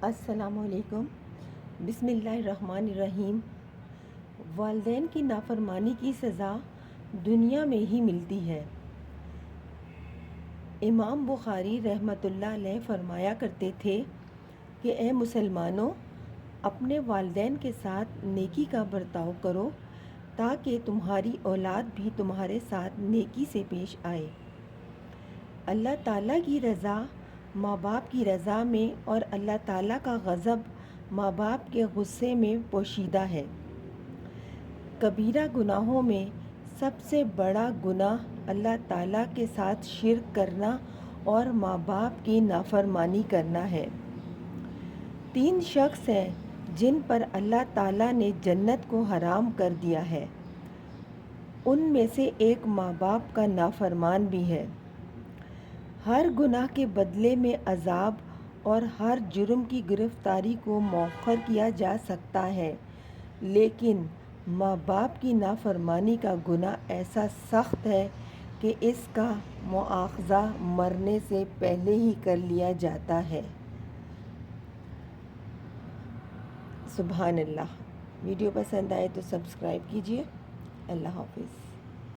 السلام علیکم۔ بسم اللہ الرحمن الرحیم۔ والدین کی نافرمانی کی سزا دنیا میں ہی ملتی ہے۔ امام بخاری رحمۃ اللہ علیہ فرمایا کرتے تھے کہ اے مسلمانوں، اپنے والدین کے ساتھ نیکی کا برتاؤ کرو تاکہ تمہاری اولاد بھی تمہارے ساتھ نیکی سے پیش آئے۔ اللہ تعالیٰ کی رضا ماں باپ کی رضا میں اور اللہ تعالیٰ کا غضب ماں باپ کے غصے میں پوشیدہ ہے۔ کبیرہ گناہوں میں سب سے بڑا گناہ اللہ تعالیٰ کے ساتھ شرک کرنا اور ماں باپ کی نافرمانی کرنا ہے۔ 3 شخص ہیں جن پر اللہ تعالیٰ نے جنت کو حرام کر دیا ہے۔ ان میں سے ایک ماں باپ کا نافرمان بھی ہے۔ ہر گناہ کے بدلے میں عذاب اور ہر جرم کی گرفتاری کو مؤخر کیا جا سکتا ہے، لیکن ماں باپ کی نافرمانی کا گناہ ایسا سخت ہے کہ اس کا مواخذہ مرنے سے پہلے ہی کر لیا جاتا ہے۔ سبحان اللہ۔ ویڈیو پسند آئے تو سبسکرائب کیجیے۔ اللہ حافظ۔